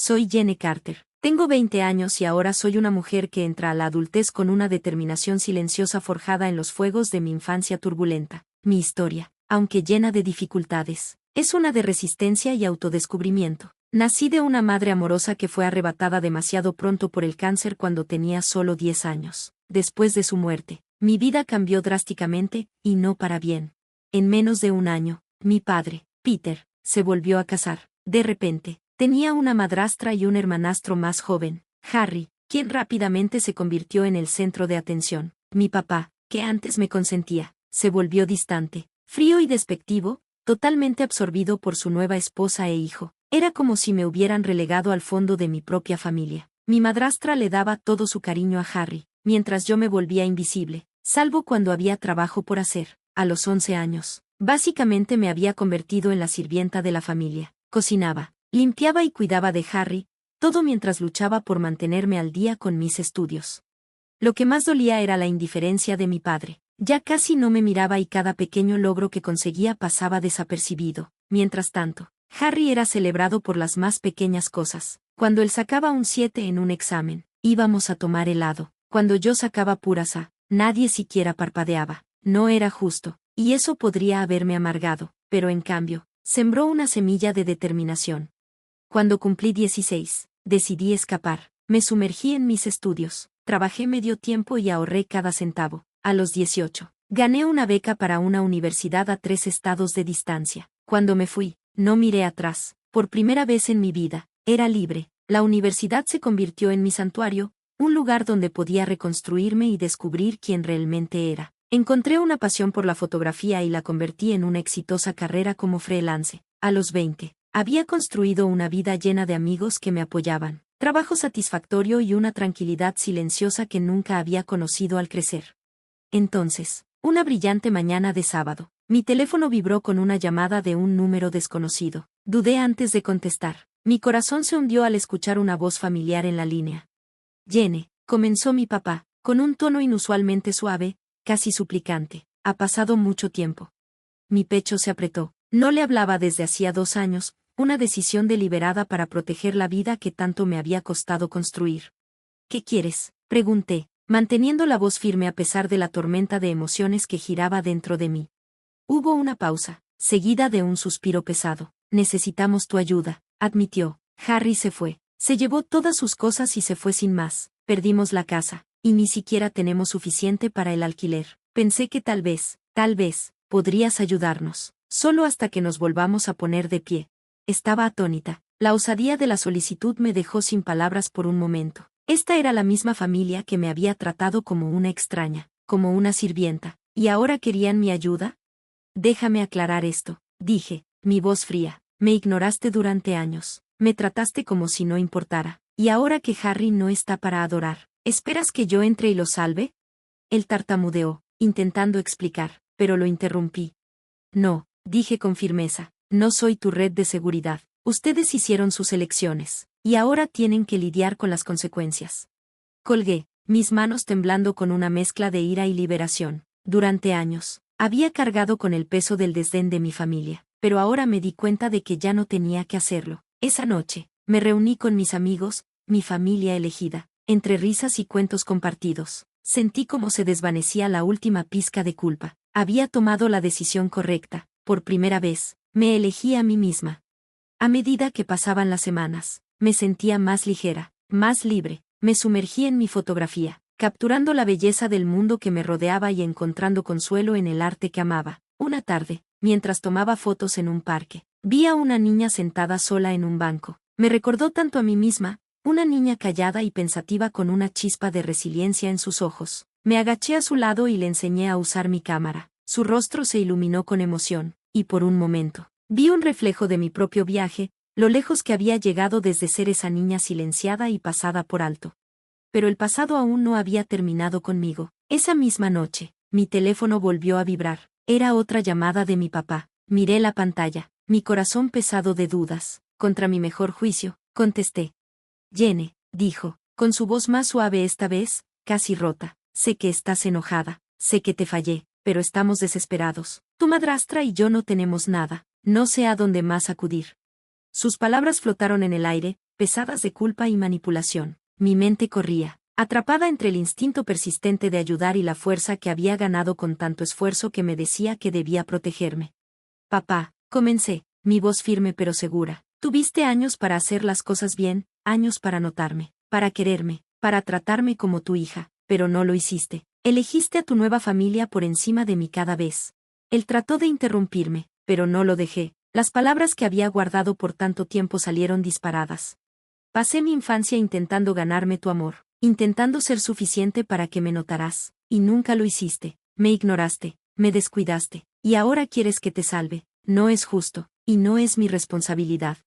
soy Jenny Carter. Tengo 20 años y ahora soy una mujer que entra a la adultez con una determinación silenciosa forjada en los fuegos de mi infancia turbulenta. Mi historia, aunque llena de dificultades, es una de resistencia y autodescubrimiento. Nací de una madre amorosa que fue arrebatada demasiado pronto por el cáncer cuando tenía solo 10 años. Después de su muerte, mi vida cambió drásticamente, y no para bien. En menos de un año, mi padre, Peter, se volvió a casar. De repente, tenía una madrastra y un hermanastro más joven, Harry, quien rápidamente se convirtió en el centro de atención. Mi papá, que antes me consentía, se volvió distante, frío y despectivo, totalmente absorbido por su nueva esposa e hijo. Era como si me hubieran relegado al fondo de mi propia familia. Mi madrastra le daba todo su cariño a Harry, mientras yo me volvía invisible, salvo cuando había trabajo por hacer. A los 11 años, básicamente me había convertido en la sirvienta de la familia. Cocinaba, limpiaba y cuidaba de Harry, todo mientras luchaba por mantenerme al día con mis estudios. Lo que más dolía era la indiferencia de mi padre. Ya casi no me miraba y cada pequeño logro que conseguía pasaba desapercibido. Mientras tanto, Harry era celebrado por las más pequeñas cosas. Cuando él sacaba un 7 en un examen, íbamos a tomar helado. Cuando yo sacaba puras A, nadie siquiera parpadeaba. No era justo, y eso podría haberme amargado, pero en cambio, sembró una semilla de determinación. Cuando cumplí 16, decidí escapar. Me sumergí en mis estudios, trabajé medio tiempo y ahorré cada centavo. A los 18, gané una beca para una universidad a 3 estados de distancia. Cuando me fui, no miré atrás. Por primera vez en mi vida, era libre. La universidad se convirtió en mi santuario, un lugar donde podía reconstruirme y descubrir quién realmente era. Encontré una pasión por la fotografía y la convertí en una exitosa carrera como freelance. A los 20, había construido una vida llena de amigos que me apoyaban, trabajo satisfactorio y una tranquilidad silenciosa que nunca había conocido al crecer. Entonces, una brillante mañana de sábado, mi teléfono vibró con una llamada de un número desconocido. Dudé antes de contestar. Mi corazón se hundió al escuchar una voz familiar en la línea. Jenny, comenzó mi papá, con un tono inusualmente suave, casi suplicante. Ha pasado mucho tiempo. Mi pecho se apretó. No le hablaba desde hacía 2 años, una decisión deliberada para proteger la vida que tanto me había costado construir. ¿Qué quieres?, pregunté, manteniendo la voz firme a pesar de la tormenta de emociones que giraba dentro de mí. Hubo una pausa, seguida de un suspiro pesado. Necesitamos tu ayuda, admitió. Harry se fue. Se llevó todas sus cosas y se fue sin más. Perdimos la casa, y ni siquiera tenemos suficiente para el alquiler. Pensé que tal vez, podrías ayudarnos, solo hasta que nos volvamos a poner de pie. Estaba atónita. La osadía de la solicitud me dejó sin palabras por un momento. Esta era la misma familia que me había tratado como una extraña, como una sirvienta, ¿y ahora querían mi ayuda? Déjame aclarar esto, dije, mi voz fría. Me ignoraste durante años, me trataste como si no importara, y ahora que Harry no está para adorar, ¿esperas que yo entre y lo salve? Él tartamudeó, intentando explicar, pero lo interrumpí. No, dije con firmeza, no soy tu red de seguridad. Ustedes hicieron sus elecciones, y ahora tienen que lidiar con las consecuencias. Colgué, mis manos temblando con una mezcla de ira y liberación. Durante años, había cargado con el peso del desdén de mi familia, pero ahora me di cuenta de que ya no tenía que hacerlo. Esa noche, me reuní con mis amigos, mi familia elegida, entre risas y cuentos compartidos. Sentí como se desvanecía la última pizca de culpa. Había tomado la decisión correcta. Por primera vez, me elegí a mí misma. A medida que pasaban las semanas, me sentía más ligera, más libre. Me sumergí en mi fotografía, capturando la belleza del mundo que me rodeaba y encontrando consuelo en el arte que amaba. Una tarde, mientras tomaba fotos en un parque, vi a una niña sentada sola en un banco. Me recordó tanto a mí misma, una niña callada y pensativa con una chispa de resiliencia en sus ojos. Me agaché a su lado y le enseñé a usar mi cámara. Su rostro se iluminó con emoción, y por un momento, vi un reflejo de mi propio viaje, lo lejos que había llegado desde ser esa niña silenciada y pasada por alto. Pero el pasado aún no había terminado conmigo. Esa misma noche, mi teléfono volvió a vibrar. Era otra llamada de mi papá. Miré la pantalla, mi corazón pesado de dudas. Contra mi mejor juicio, contesté. Jenny, dijo, con su voz más suave esta vez, casi rota. Sé que estás enojada, sé que te fallé, pero estamos desesperados. Tu madrastra y yo no tenemos nada. No sé a dónde más acudir. Sus palabras flotaron en el aire, pesadas de culpa y manipulación. Mi mente corría, atrapada entre el instinto persistente de ayudar y la fuerza que había ganado con tanto esfuerzo que me decía que debía protegerme. Papá, comencé, mi voz firme pero segura. Tuviste años para hacer las cosas bien, años para notarme, para quererme, para tratarme como tu hija, pero no lo hiciste. Elegiste a tu nueva familia por encima de mí cada vez. Él trató de interrumpirme, pero no lo dejé. Las palabras que había guardado por tanto tiempo salieron disparadas. Pasé mi infancia intentando ganarme tu amor, intentando ser suficiente para que me notaras, y nunca lo hiciste. Me ignoraste, me descuidaste, y ahora quieres que te salve. No es justo, y no es mi responsabilidad.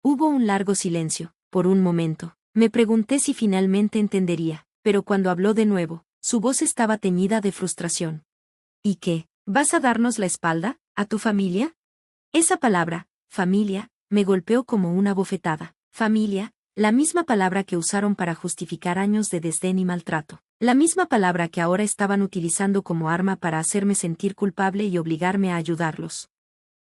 Hubo un largo silencio. Por un momento, me pregunté si finalmente entendería, pero cuando habló de nuevo, su voz estaba teñida de frustración. ¿Y qué? ¿Vas a darnos la espalda, a tu familia? Esa palabra, familia, me golpeó como una bofetada. Familia, la misma palabra que usaron para justificar años de desdén y maltrato. La misma palabra que ahora estaban utilizando como arma para hacerme sentir culpable y obligarme a ayudarlos.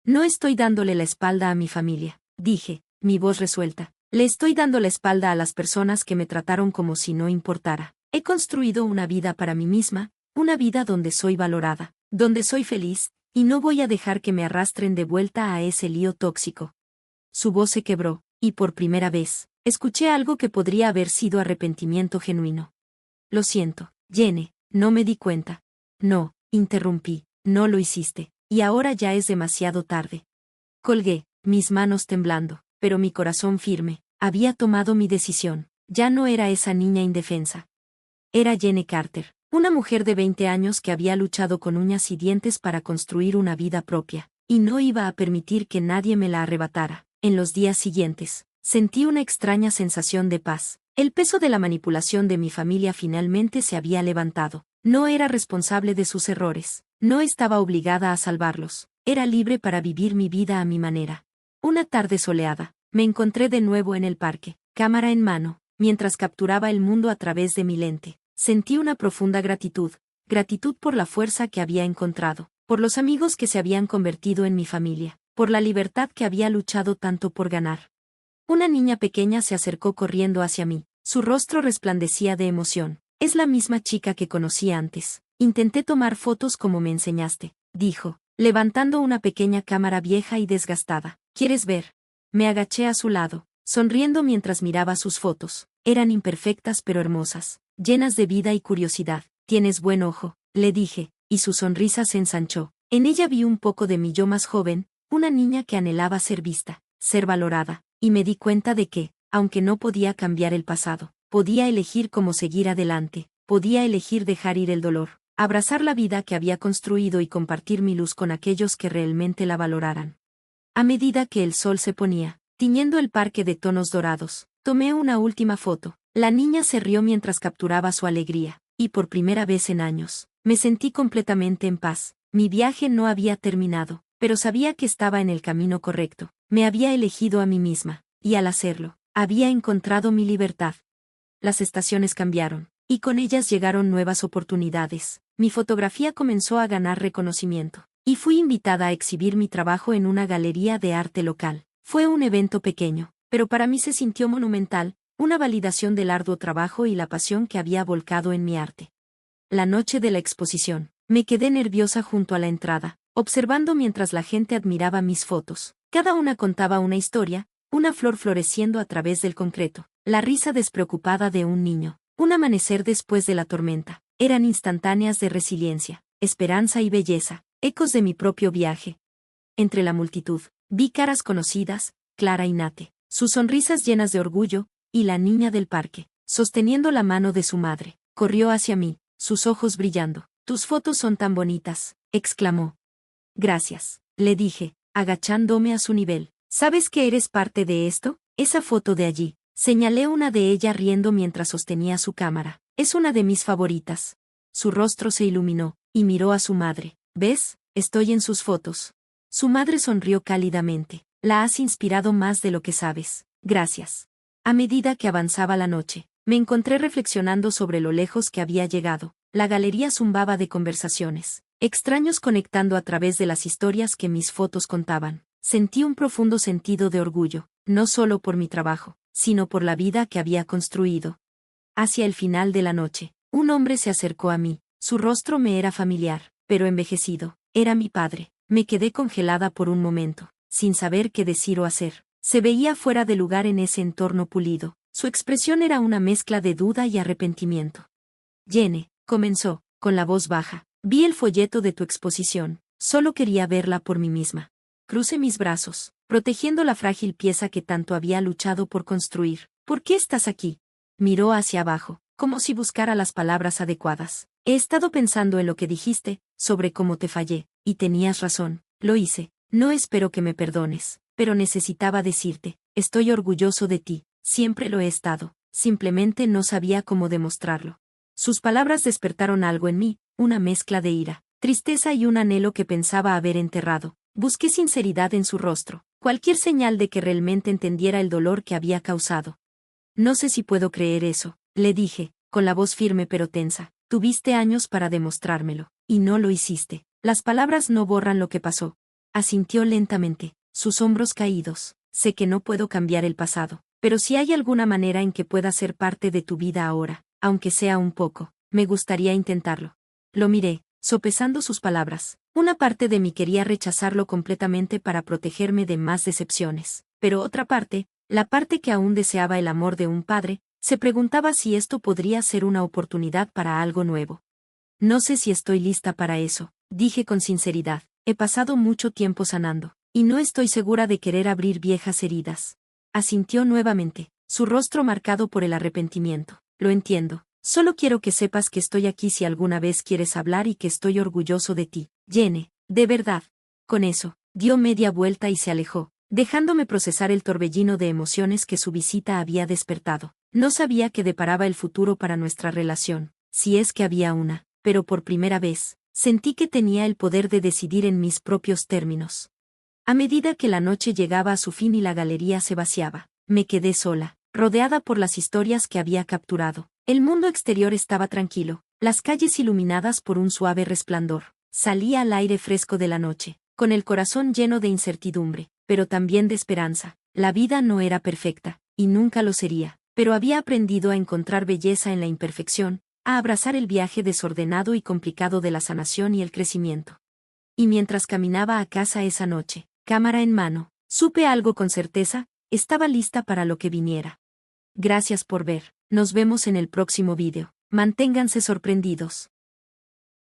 No estoy dándole la espalda a mi familia, dije, mi voz resuelta. Le estoy dando la espalda a las personas que me trataron como si no importara. He construido una vida para mí misma, una vida donde soy valorada, donde soy feliz, y no voy a dejar que me arrastren de vuelta a ese lío tóxico. Su voz se quebró, y por primera vez, escuché algo que podría haber sido arrepentimiento genuino. Lo siento, Jenny, no me di cuenta. No, interrumpí, no lo hiciste, y ahora ya es demasiado tarde. Colgué, mis manos temblando, pero mi corazón firme. Había tomado mi decisión. Ya no era esa niña indefensa. Era Jenny Carter, una mujer de 20 años que había luchado con uñas y dientes para construir una vida propia, y no iba a permitir que nadie me la arrebatara. En los días siguientes, sentí una extraña sensación de paz. El peso de la manipulación de mi familia finalmente se había levantado. No era responsable de sus errores. No estaba obligada a salvarlos. Era libre para vivir mi vida a mi manera. Una tarde soleada, me encontré de nuevo en el parque, cámara en mano, mientras capturaba el mundo a través de mi lente. Sentí una profunda gratitud por la fuerza que había encontrado, por los amigos que se habían convertido en mi familia, por la libertad que había luchado tanto por ganar. Una niña pequeña se acercó corriendo hacia mí, su rostro resplandecía de emoción. Es la misma chica que conocí antes. Intenté tomar fotos como me enseñaste, dijo, levantando una pequeña cámara vieja y desgastada. ¿Quieres ver? Me agaché a su lado, sonriendo mientras miraba sus fotos. Eran imperfectas pero hermosas, llenas de vida y curiosidad. Tienes buen ojo, le dije, y su sonrisa se ensanchó. En ella vi un poco de mi yo más joven, una niña que anhelaba ser vista, ser valorada, y me di cuenta de que, aunque no podía cambiar el pasado, podía elegir cómo seguir adelante, podía elegir dejar ir el dolor, abrazar la vida que había construido y compartir mi luz con aquellos que realmente la valoraran. A medida que el sol se ponía, tiñendo el parque de tonos dorados, tomé una última foto. La niña se rió mientras capturaba su alegría, y por primera vez en años, me sentí completamente en paz. Mi viaje no había terminado, pero sabía que estaba en el camino correcto. Me había elegido a mí misma, y al hacerlo, había encontrado mi libertad. Las estaciones cambiaron, y con ellas llegaron nuevas oportunidades. Mi fotografía comenzó a ganar reconocimiento, y fui invitada a exhibir mi trabajo en una galería de arte local. Fue un evento pequeño, pero para mí se sintió monumental, una validación del arduo trabajo y la pasión que había volcado en mi arte. La noche de la exposición, me quedé nerviosa junto a la entrada, observando mientras la gente admiraba mis fotos. Cada una contaba una historia, una flor floreciendo a través del concreto, la risa despreocupada de un niño, un amanecer después de la tormenta. Eran instantáneas de resiliencia, esperanza y belleza, ecos de mi propio viaje. Entre la multitud, vi caras conocidas, Clara y Nate, sus sonrisas llenas de orgullo, y la niña del parque, sosteniendo la mano de su madre, corrió hacia mí, sus ojos brillando. «Tus fotos son tan bonitas», exclamó. «Gracias», le dije, agachándome a su nivel. «¿Sabes que eres parte de esto? Esa foto de allí». Señalé una de ellas riendo mientras sostenía su cámara. «Es una de mis favoritas». Su rostro se iluminó, y miró a su madre. «¿Ves? Estoy en sus fotos». Su madre sonrió cálidamente. «La has inspirado más de lo que sabes. Gracias». A medida que avanzaba la noche, me encontré reflexionando sobre lo lejos que había llegado. La galería zumbaba de conversaciones, extraños conectando a través de las historias que mis fotos contaban. Sentí un profundo sentido de orgullo. no solo por mi trabajo, sino por la vida que había construido. Hacia el final de la noche, un hombre se acercó a mí, su rostro me era familiar, pero envejecido. Era mi padre. Me quedé congelada por un momento, sin saber qué decir o hacer. Se veía fuera de lugar en ese entorno pulido. Su expresión era una mezcla de duda y arrepentimiento. Jene, comenzó, con la voz baja, vi el folleto de tu exposición. Solo quería verla por mí misma. Crucé mis brazos, protegiendo la frágil pieza que tanto había luchado por construir. ¿Por qué estás aquí? Miró hacia abajo, como si buscara las palabras adecuadas. He estado pensando en lo que dijiste, sobre cómo te fallé, y tenías razón, lo hice. No espero que me perdones, pero necesitaba decirte, estoy orgulloso de ti, siempre lo he estado, simplemente no sabía cómo demostrarlo. Sus palabras despertaron algo en mí, una mezcla de ira, tristeza y un anhelo que pensaba haber enterrado. Busqué sinceridad en su rostro, cualquier señal de que realmente entendiera el dolor que había causado. No sé si puedo creer eso, le dije, con la voz firme pero tensa. Tuviste años para demostrármelo, y no lo hiciste. Las palabras no borran lo que pasó. Asintió lentamente, sus hombros caídos. Sé que no puedo cambiar el pasado, pero si hay alguna manera en que pueda ser parte de tu vida ahora, aunque sea un poco, me gustaría intentarlo. Lo miré, sopesando sus palabras. Una parte de mí quería rechazarlo completamente para protegerme de más decepciones, pero otra parte, la parte que aún deseaba el amor de un padre, se preguntaba si esto podría ser una oportunidad para algo nuevo. No sé si estoy lista para eso, dije con sinceridad. He pasado mucho tiempo sanando, y no estoy segura de querer abrir viejas heridas. Asintió nuevamente, su rostro marcado por el arrepentimiento. Lo entiendo. Solo quiero que sepas que estoy aquí si alguna vez quieres hablar y que estoy orgulloso de ti, Jene, de verdad. Con eso, dio media vuelta y se alejó, dejándome procesar el torbellino de emociones que su visita había despertado. No sabía qué deparaba el futuro para nuestra relación, si es que había una, pero por primera vez, sentí que tenía el poder de decidir en mis propios términos. A medida que la noche llegaba a su fin y la galería se vaciaba, me quedé sola, rodeada por las historias que había capturado. El mundo exterior estaba tranquilo, las calles iluminadas por un suave resplandor. Salía al aire fresco de la noche, con el corazón lleno de incertidumbre, pero también de esperanza. La vida no era perfecta, y nunca lo sería, pero había aprendido a encontrar belleza en la imperfección, a abrazar el viaje desordenado y complicado de la sanación y el crecimiento. Y mientras caminaba a casa esa noche, cámara en mano, supe algo con certeza, estaba lista para lo que viniera. Gracias por ver, nos vemos en el próximo vídeo, manténganse sorprendidos.